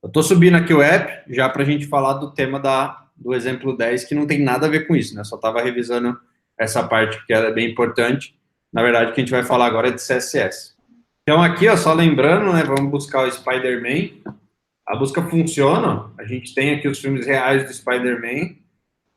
Eu estou subindo aqui o app, já para a gente falar do tema do exemplo 10, que não tem nada a ver com isso, né? Só estava revisando essa parte que é bem importante. Na verdade, o que a gente vai falar agora é de CSS. Então, aqui, ó, só lembrando, né? Vamos buscar o Spider-Man. A busca funciona. A gente tem aqui os filmes reais do Spider-Man.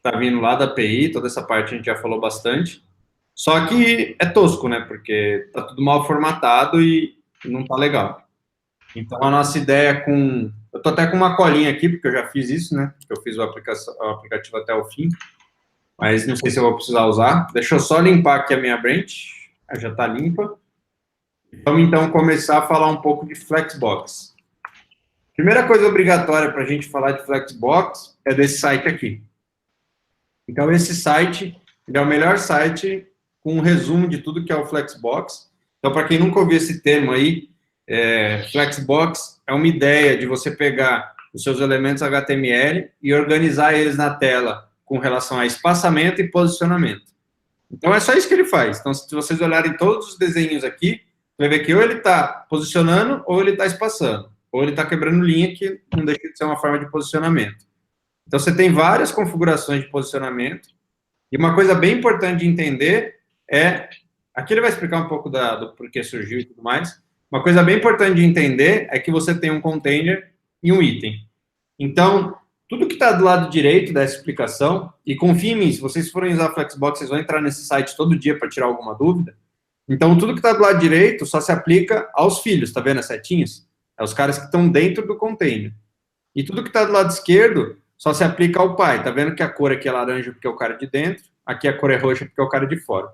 Tá vindo lá da API, toda essa parte a gente já falou bastante. Só que é tosco, né? Porque tá tudo mal formatado e não tá legal. Então, a nossa ideia com... Eu tô até com uma colinha aqui, porque eu já fiz isso, né? Eu fiz o aplicativo até o fim. Mas não sei se eu vou precisar usar. Deixa eu só limpar aqui a minha branch. Já tá limpa. Vamos, então, começar a falar um pouco de Flexbox. Primeira coisa obrigatória para a gente falar de Flexbox é desse site aqui. Então, esse site é o melhor site com um resumo de tudo que é o Flexbox. Então, para quem nunca ouviu esse termo aí, Flexbox é uma ideia de você pegar os seus elementos HTML e organizar eles na tela com relação a espaçamento e posicionamento. Então, é só isso que ele faz. Então, se vocês olharem todos os desenhos aqui, vai ver que ou ele está posicionando ou ele está espaçando. Ou ele está quebrando linha, que não deixa de ser uma forma de posicionamento. Então, você tem várias configurações de posicionamento. E uma coisa bem importante de entender é... Aqui ele vai explicar um pouco do porquê surgiu e tudo mais. Uma coisa bem importante de entender é que você tem um container e um item. Então, tudo que está do lado direito dessa explicação, e confia em mim, se vocês forem usar a Flexbox, vocês vão entrar nesse site todo dia para tirar alguma dúvida. Então, tudo que está do lado direito só se aplica aos filhos, tá vendo as setinhas? É os caras que estão dentro do container. E tudo que está do lado esquerdo só se aplica ao pai. Tá vendo que a cor aqui é laranja porque é o cara de dentro, aqui a cor é roxa porque é o cara de fora.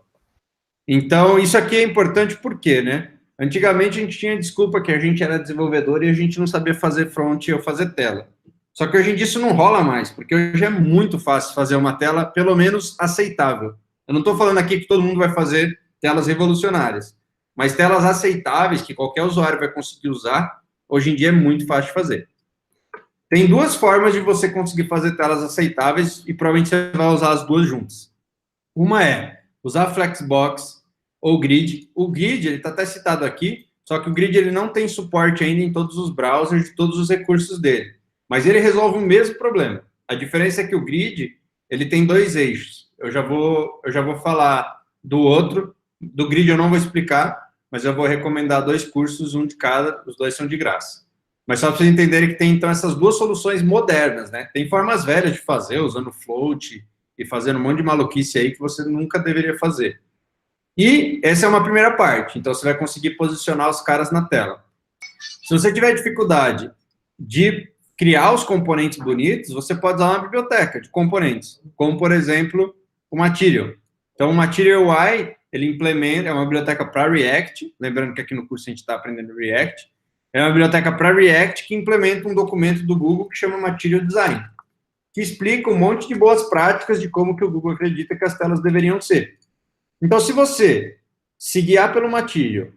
Então, isso aqui é importante por quê, né? Antigamente a gente tinha desculpa que a gente era desenvolvedor e a gente não sabia fazer front ou fazer tela. Só que hoje em dia isso não rola mais, porque hoje é muito fácil fazer uma tela, pelo menos, aceitável. Eu não estou falando aqui que todo mundo vai fazer telas revolucionárias, mas telas aceitáveis, que qualquer usuário vai conseguir usar, hoje em dia é muito fácil de fazer. Tem duas formas de você conseguir fazer telas aceitáveis, e provavelmente você vai usar as duas juntas. Uma é usar Flexbox ou Grid. O Grid, ele está até citado aqui, só que o Grid ele não tem suporte ainda em todos os browsers, de todos os recursos dele. Mas ele resolve o mesmo problema. A diferença é que o Grid, ele tem dois eixos. Eu já vou falar do outro. Do Grid eu não vou explicar, mas eu vou recomendar dois cursos, um de cada, os dois são de graça. Mas só para vocês entenderem que tem, então, essas duas soluções modernas, né? Tem formas velhas de fazer, usando float e fazendo um monte de maluquice aí que você nunca deveria fazer. E essa é uma primeira parte, então você vai conseguir posicionar os caras na tela. Se você tiver dificuldade de criar os componentes bonitos, você pode usar uma biblioteca de componentes, como, por exemplo, o Material. Então, o Material UI, ele implementa, é uma biblioteca para React, lembrando que aqui no curso a gente está aprendendo React, é uma biblioteca para React que implementa um documento do Google que chama Material Design, que explica um monte de boas práticas de como que o Google acredita que as telas deveriam ser. Então, se você se guiar pelo Material,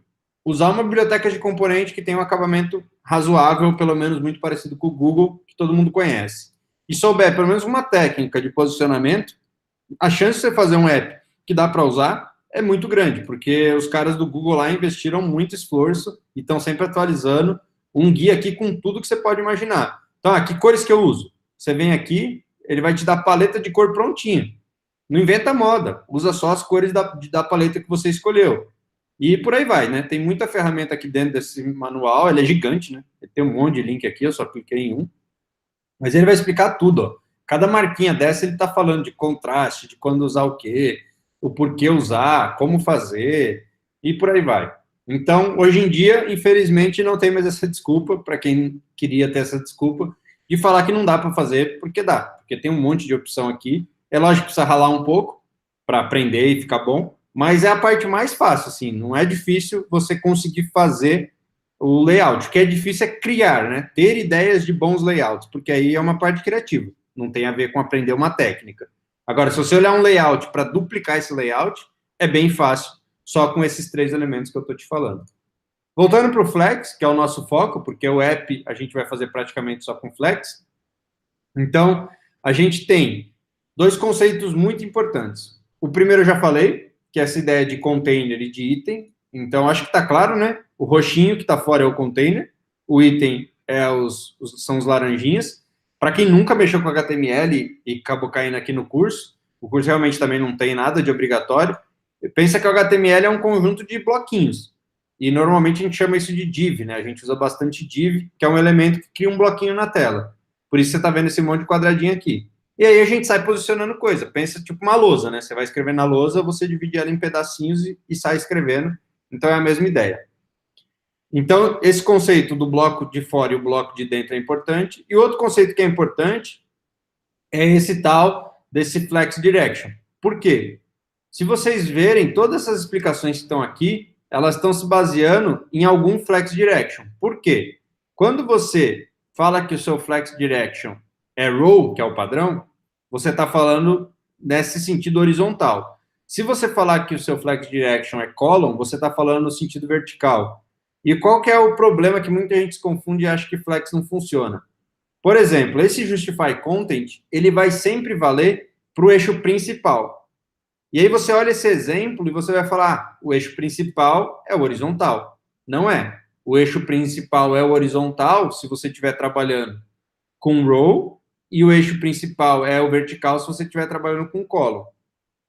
usar uma biblioteca de componente que tem um acabamento razoável, pelo menos muito parecido com o Google, que todo mundo conhece, e souber pelo menos uma técnica de posicionamento, a chance de você fazer um app que dá para usar é muito grande, porque os caras do Google lá investiram muito esforço e estão sempre atualizando um guia aqui com tudo que você pode imaginar. Então, que cores que eu uso? Você vem aqui, ele vai te dar paleta de cor prontinha. Não inventa moda, usa só as cores da paleta que você escolheu. E por aí vai, né? Tem muita ferramenta aqui dentro desse manual, ele é gigante, né? Ele tem um monte de link aqui, eu só cliquei em um. Mas ele vai explicar tudo, ó. Cada marquinha dessa ele está falando de contraste, de quando usar o quê, o porquê usar, como fazer, e por aí vai. Então, hoje em dia, infelizmente, não tem mais essa desculpa, para quem queria ter essa desculpa, de falar que não dá para fazer, porque dá. Porque tem um monte de opção aqui. É lógico que precisa ralar um pouco para aprender e ficar bom, mas é a parte mais fácil, assim. Não é difícil você conseguir fazer o layout. O que é difícil é criar, né? Ter ideias de bons layouts, porque aí é uma parte criativa. Não tem a ver com aprender uma técnica. Agora, se você olhar um layout para duplicar esse layout, é bem fácil, só com esses três elementos que eu estou te falando. Voltando para o Flex, que é o nosso foco, porque o app a gente vai fazer praticamente só com Flex. Então, a gente tem dois conceitos muito importantes. O primeiro eu já falei, que é essa ideia de container e de item. Então, acho que está claro, né? O roxinho que está fora é o container, o item são os laranjinhas. Para quem nunca mexeu com HTML e acabou caindo aqui no curso, o curso realmente também não tem nada de obrigatório. Pensa que o HTML é um conjunto de bloquinhos. E normalmente a gente chama isso de div, né? A gente usa bastante div, que é um elemento que cria um bloquinho na tela. Por isso você está vendo esse monte de quadradinho aqui. E aí a gente sai posicionando coisa. Pensa tipo uma lousa, né? Você vai escrever na lousa, você divide ela em pedacinhos e sai escrevendo. Então é a mesma ideia. Então, esse conceito do bloco de fora e o bloco de dentro é importante. E outro conceito que é importante é esse tal desse flex direction. Por quê? Se vocês verem, todas essas explicações que estão aqui, elas estão se baseando em algum flex direction. Por quê? Quando você fala que o seu flex direction é row, que é o padrão, você está falando nesse sentido horizontal. Se você falar que o seu flex direction é column, você está falando no sentido vertical. E qual que é o problema que muita gente se confunde e acha que flex não funciona? Por exemplo, esse justify content, ele vai sempre valer para o eixo principal. E aí você olha esse exemplo e você vai falar, o eixo principal é o horizontal. Não é. O eixo principal é o horizontal se você estiver trabalhando com row, e o eixo principal é o vertical se você estiver trabalhando com column.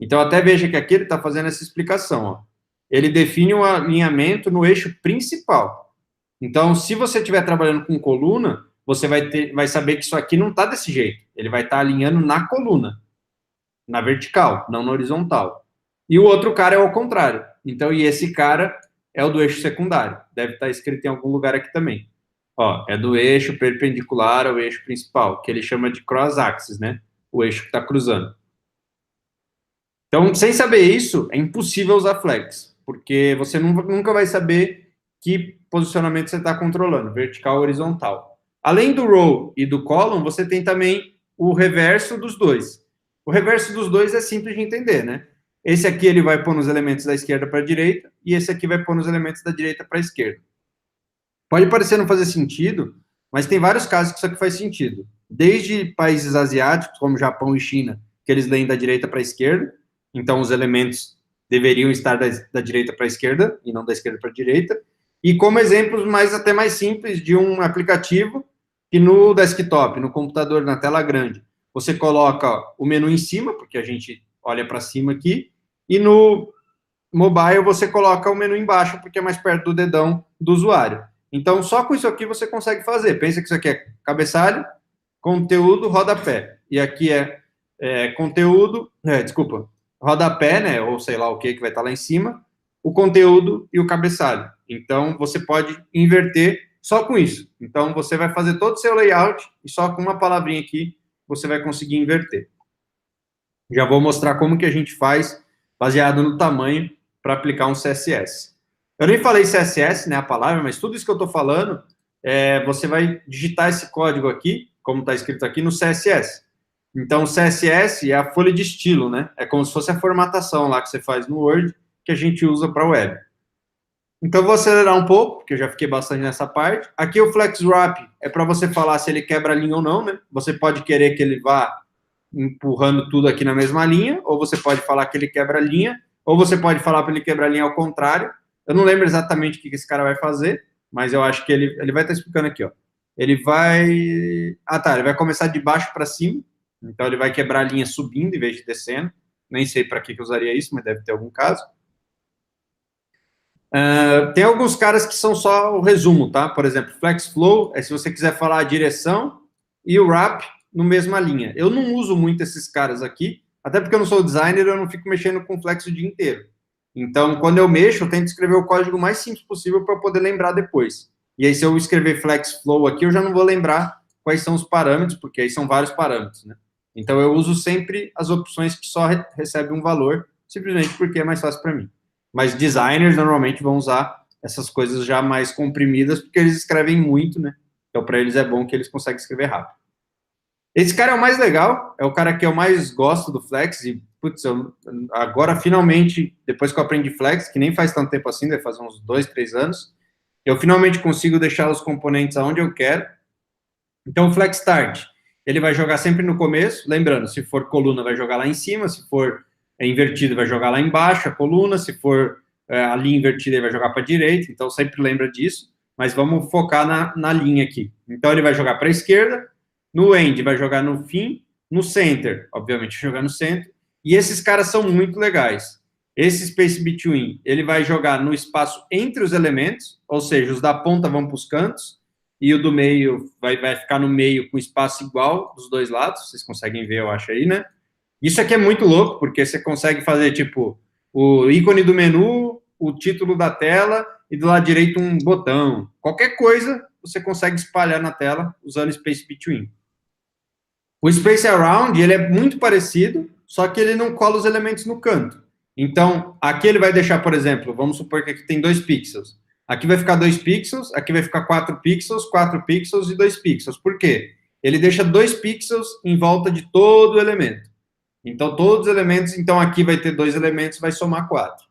Então, até veja que aqui ele está fazendo essa explicação. Ó. Ele define um alinhamento no eixo principal. Então, se você estiver trabalhando com coluna, você vai saber que isso aqui não está desse jeito. Ele vai estar alinhando na coluna, na vertical, não na horizontal. E o outro cara é ao contrário. Então, e esse cara é o do eixo secundário. Deve estar escrito em algum lugar aqui também. Ó, é do eixo perpendicular ao eixo principal, que ele chama de cross-axis, né? O eixo que está cruzando. Então, sem saber isso, é impossível usar flex, porque você nunca vai saber que posicionamento você está controlando, vertical ou horizontal. Além do row e do column, você tem também o reverso dos dois. O reverso dos dois é simples de entender, né? Esse aqui ele vai pôr nos elementos da esquerda para a direita, e esse aqui vai pôr nos elementos da direita para a esquerda. Pode parecer não fazer sentido, mas tem vários casos que isso aqui faz sentido. Desde países asiáticos, como Japão e China, que eles leem da direita para a esquerda, então os elementos deveriam estar da direita para a esquerda, e não da esquerda para a direita, e como exemplos até mais simples de um aplicativo que no desktop, no computador, na tela grande, você coloca o menu em cima, porque a gente olha para cima aqui, e no mobile você coloca o menu embaixo, porque é mais perto do dedão do usuário. Então, só com isso aqui você consegue fazer. Pensa que isso aqui é cabeçalho, conteúdo, rodapé. E aqui conteúdo, rodapé, né, ou sei lá o que vai estar lá em cima, o conteúdo e o cabeçalho. Então, você pode inverter só com isso. Então, você vai fazer todo o seu layout e só com uma palavrinha aqui você vai conseguir inverter. Já vou mostrar como que a gente faz, baseado no tamanho, para aplicar um CSS. Eu nem falei CSS, né, a palavra, mas tudo isso que eu estou falando, você vai digitar esse código aqui, como está escrito aqui, no CSS. Então, o CSS é a folha de estilo, né? É como se fosse a formatação lá que você faz no Word, que a gente usa para a web. Então, eu vou acelerar um pouco, porque eu já fiquei bastante nessa parte. Aqui o Flex Wrap é para você falar se ele quebra a linha ou não, né? Você pode querer que ele vá empurrando tudo aqui na mesma linha, ou você pode falar que ele quebra a linha, ou você pode falar para ele quebrar a linha ao contrário. Eu não lembro exatamente o que esse cara vai fazer, mas eu acho que ele vai estar explicando aqui, ó. Ele vai... ele vai começar de baixo para cima, então ele vai quebrar a linha subindo em vez de descendo. Nem sei para que eu usaria isso, mas deve ter algum caso. Tem alguns caras que são só o resumo, tá? Por exemplo, Flex Flow é se você quiser falar a direção, e o Wrap no mesma linha. Eu não uso muito esses caras aqui, até porque eu não sou designer, eu não fico mexendo com Flex o dia inteiro. Então, quando eu mexo, eu tento escrever o código mais simples possível para poder lembrar depois. E aí, se eu escrever Flex Flow aqui, eu já não vou lembrar quais são os parâmetros, porque aí são vários parâmetros, né? Então, eu uso sempre as opções que só recebem um valor, simplesmente porque é mais fácil para mim. Mas designers normalmente vão usar essas coisas já mais comprimidas, porque eles escrevem muito, né? Então, para eles é bom que eles conseguem escrever rápido. Esse cara é o mais legal, é o cara que eu mais gosto do Flex, e, putz, agora, finalmente, depois que eu aprendi Flex, que nem faz tanto tempo assim, deve fazer uns 2, 3 anos, eu finalmente consigo deixar os componentes aonde eu quero. Então, o Flex Start, ele vai jogar sempre no começo, lembrando, se for coluna, vai jogar lá em cima, se for invertido, vai jogar lá embaixo, a coluna, se for a linha invertida, ele vai jogar para a direita, então sempre lembra disso. mas vamos focar na linha aqui. Então, ele vai jogar para a esquerda, no end vai jogar no fim, no center, obviamente, jogar no centro, e esses caras são muito legais. Esse Space Between, ele vai jogar no espaço entre os elementos, ou seja, os da ponta vão para os cantos, e o do meio vai ficar no meio com espaço igual dos dois lados, vocês conseguem ver, eu acho aí, né? Isso aqui é muito louco, porque você consegue fazer, tipo, o ícone do menu, o título da tela, e do lado direito um botão. Qualquer coisa, você consegue espalhar na tela usando Space Between. O Space Around, ele é muito parecido, só que ele não cola os elementos no canto. Então, aqui ele vai deixar, por exemplo, vamos supor que aqui tem 2 pixels. Aqui vai ficar 2 pixels, aqui vai ficar 4 pixels e 2 pixels. Por quê? Ele deixa 2 pixels em volta de todo o elemento. Então, todos os elementos, então aqui vai ter 2 elementos, vai somar 4.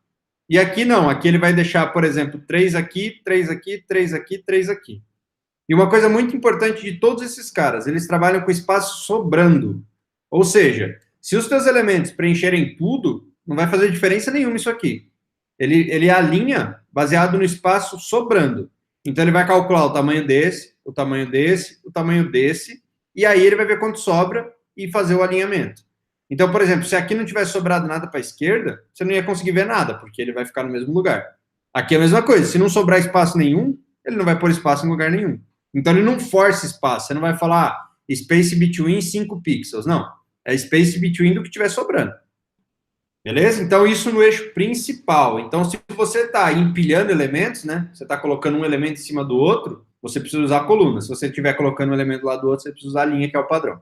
E aqui não, aqui ele vai deixar, por exemplo, 3 aqui, 3 aqui, 3 aqui, 3 aqui. E uma coisa muito importante de todos esses caras, eles trabalham com espaço sobrando. Ou seja, se os teus elementos preencherem tudo, não vai fazer diferença nenhuma isso aqui. Ele alinha baseado no espaço sobrando. Então, ele vai calcular o tamanho desse, o tamanho desse, o tamanho desse, e aí ele vai ver quanto sobra e fazer o alinhamento. Então, por exemplo, se aqui não tivesse sobrado nada para a esquerda, você não ia conseguir ver nada, porque ele vai ficar no mesmo lugar. Aqui é a mesma coisa, se não sobrar espaço nenhum, ele não vai pôr espaço em lugar nenhum. Então, ele não força espaço. Você não vai falar space between 5 pixels. Não. É space between do que estiver sobrando. Beleza? Então, isso no eixo principal. Então, se você está empilhando elementos, né? Você está colocando um elemento em cima do outro, você precisa usar a coluna. Se você estiver colocando um elemento do lado do outro, você precisa usar a linha, que é o padrão.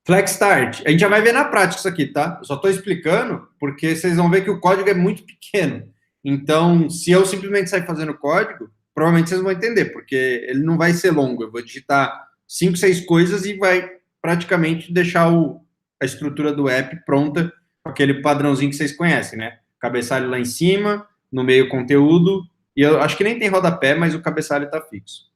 Flex Start. A gente já vai ver na prática isso aqui, tá? Eu só estou explicando porque vocês vão ver que o código é muito pequeno. Então, se eu simplesmente sair fazendo código, provavelmente vocês vão entender, porque ele não vai ser longo. Eu vou digitar 5, 6 coisas e vai praticamente deixar a estrutura do app pronta com aquele padrãozinho que vocês conhecem, né? Cabeçalho lá em cima, no meio conteúdo, e eu acho que nem tem rodapé, mas o cabeçalho está fixo.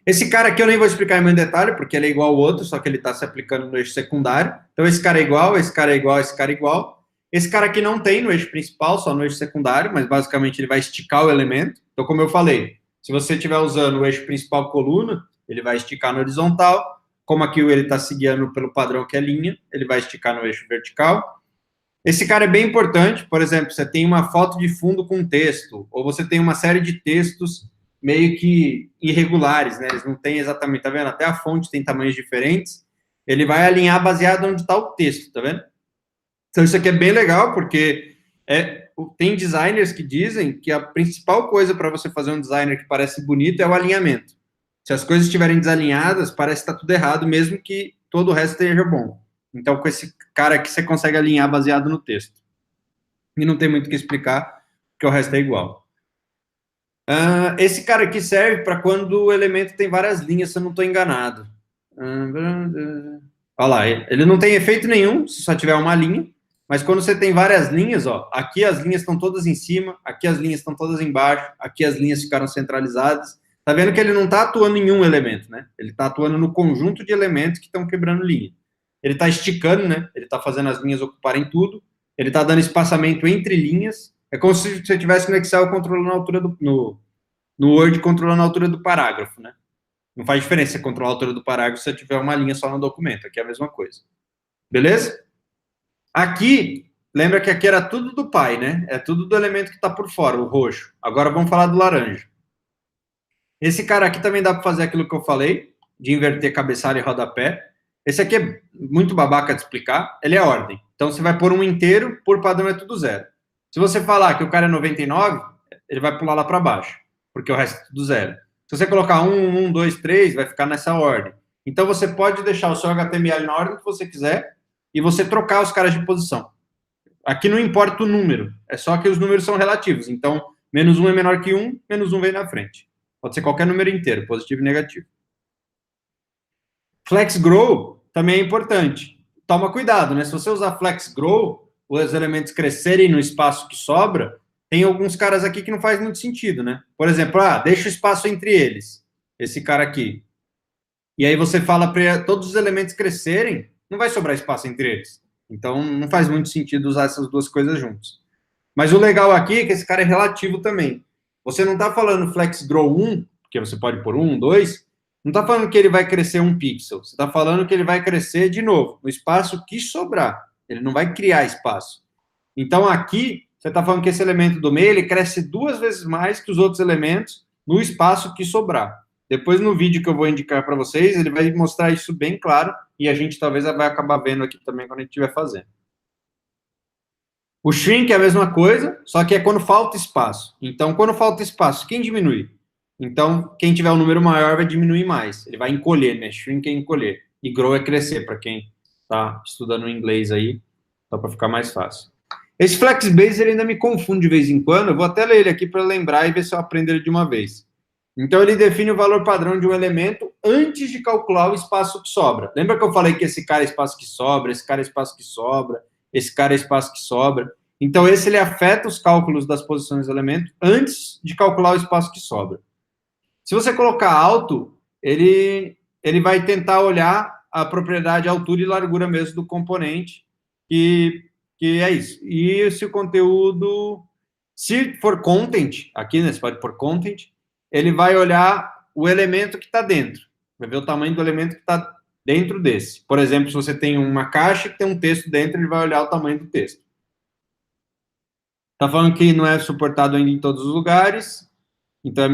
Esse cara aqui eu nem vou explicar em muito detalhe, porque ele é igual ao outro, só que ele está se aplicando no eixo secundário. Então, esse cara é igual, esse cara é igual, esse cara é igual. Esse cara aqui não tem no eixo principal, só no eixo secundário, mas basicamente ele vai esticar o elemento. Então, como eu falei, se você estiver usando o eixo principal coluna, ele vai esticar no horizontal. Como aqui ele está seguindo pelo padrão que é linha, ele vai esticar no eixo vertical. Esse cara é bem importante, por exemplo, você tem uma foto de fundo com texto, ou você tem uma série de textos meio que irregulares, né? Eles não têm exatamente, tá vendo? Até a fonte tem tamanhos diferentes. Ele vai alinhar baseado onde está o texto, tá vendo? Então, isso aqui é bem legal, porque tem designers que dizem que a principal coisa para você fazer um designer que parece bonito é o alinhamento. Se as coisas estiverem desalinhadas, parece que está tudo errado, mesmo que todo o resto esteja bom. Então, com esse cara aqui, você consegue alinhar baseado no texto. E não tem muito o que explicar, porque o resto é igual. Esse cara aqui serve para quando o elemento tem várias linhas, se eu não estou enganado. Olha lá, ele não tem efeito nenhum, se só tiver uma linha. Mas quando você tem várias linhas, ó, aqui as linhas estão todas em cima, aqui as linhas estão todas embaixo, aqui as linhas ficaram centralizadas. Tá vendo que ele não está atuando em um elemento, né? Ele está atuando no conjunto de elementos que estão quebrando linha. Ele está esticando, né? Ele está fazendo as linhas ocuparem tudo. Ele está dando espaçamento entre linhas. É como se você tivesse no Excel controlando a altura no Word controlando a altura do parágrafo, né? Não faz diferença você controlar a altura do parágrafo se você tiver uma linha só no documento. Aqui é a mesma coisa. Beleza? Aqui, lembra que aqui era tudo do pai, né? É tudo do elemento que está por fora, o roxo. Agora vamos falar do laranja. Esse cara aqui também dá para fazer aquilo que eu falei, de inverter cabeçalho e rodapé. Esse aqui é muito babaca de explicar, ele é ordem. Então, você vai pôr um inteiro, por padrão é tudo zero. Se você falar que o cara é 99, ele vai pular lá para baixo, porque o resto é tudo zero. Se você colocar 1, 2, 3, vai ficar nessa ordem. Então, você pode deixar o seu HTML na ordem que você quiser e você trocar os caras de posição. Aqui não importa o número, é só que os números são relativos. Então, -1 é menor que 1, -1 vem na frente. Pode ser qualquer número inteiro, positivo e negativo. Flex Grow também é importante. Toma cuidado, né? Se você usar Flex Grow, os elementos crescerem no espaço que sobra, tem alguns caras aqui que não faz muito sentido, né? Por exemplo, deixa o espaço entre eles. Esse cara aqui. E aí você fala para todos os elementos crescerem, não vai sobrar espaço entre eles. Então, não faz muito sentido usar essas duas coisas juntas. Mas o legal aqui é que esse cara é relativo também. você não está falando flex grow 1, porque você pode pôr 1, 2, não está falando que ele vai crescer 1 pixel, você está falando que ele vai crescer de novo, no espaço que sobrar, ele não vai criar espaço. Então, aqui, você está falando que esse elemento do meio, ele cresce 2 vezes mais que os outros elementos no espaço que sobrar. Depois, no vídeo que eu vou indicar para vocês, ele vai mostrar isso bem claro, e a gente talvez vai acabar vendo aqui também quando a gente estiver fazendo. O shrink é a mesma coisa, só que é quando falta espaço. Então, quando falta espaço, quem diminui? Então, quem tiver um número maior vai diminuir mais. Ele vai encolher, né? Shrink é encolher. E grow é crescer, para quem está estudando inglês aí, só para ficar mais fácil. Esse FlexBase, ele ainda me confunde de vez em quando. Eu vou até ler ele aqui para lembrar e ver se eu aprendo ele de uma vez. Então, ele define o valor padrão de um elemento antes de calcular o espaço que sobra. Lembra que eu falei que esse cara é espaço que sobra, esse cara é espaço que sobra, esse cara é espaço que sobra? Então, esse ele afeta os cálculos das posições do elemento antes de calcular o espaço que sobra. Se você colocar alto, ele vai tentar olhar a propriedade altura e largura mesmo do componente, que é isso. E se o conteúdo, se for content, aqui, né, você pode pôr content, ele vai olhar o elemento que está dentro, vai ver o tamanho do elemento que está dentro desse. Por exemplo, se você tem uma caixa que tem um texto dentro, ele vai olhar o tamanho do texto. Está falando que não é suportado ainda em todos os lugares, então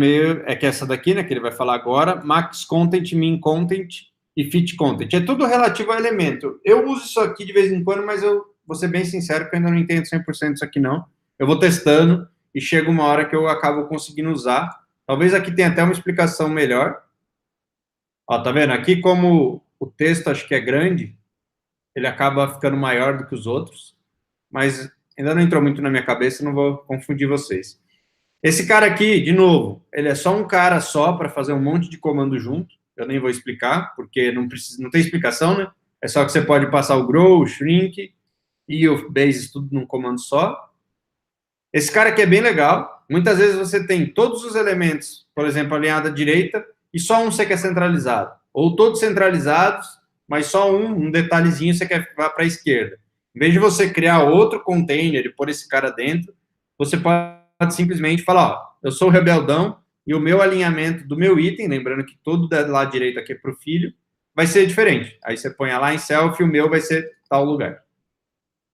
é que essa daqui, né, que ele vai falar agora, max content, min content e fit content. É tudo relativo ao elemento. Eu uso isso aqui de vez em quando, mas eu vou ser bem sincero que eu ainda não entendo 100% disso aqui, não. Eu vou testando e chega uma hora que eu acabo conseguindo usar. Talvez aqui tenha até uma explicação melhor. Ó, tá vendo? Aqui, como o texto acho que é grande, ele acaba ficando maior do que os outros, mas ainda não entrou muito na minha cabeça, não vou confundir vocês. Esse cara aqui, de novo, ele é só um cara só para fazer um monte de comando junto. Eu nem vou explicar, porque não tem explicação, né? É só que você pode passar o grow, o shrink e o base tudo num comando só. Esse cara aqui é bem legal. Muitas vezes você tem todos os elementos, por exemplo, alinhado à direita, e só um você quer centralizado. Ou todos centralizados, mas só um detalhezinho você quer vá para a esquerda. Em vez de você criar outro container e pôr esse cara dentro, você pode simplesmente falar, ó, eu sou o rebeldão e o meu alinhamento do meu item, lembrando que todo do lado direito aqui é para o filho, vai ser diferente. Aí você põe lá em self e o meu vai ser tal lugar.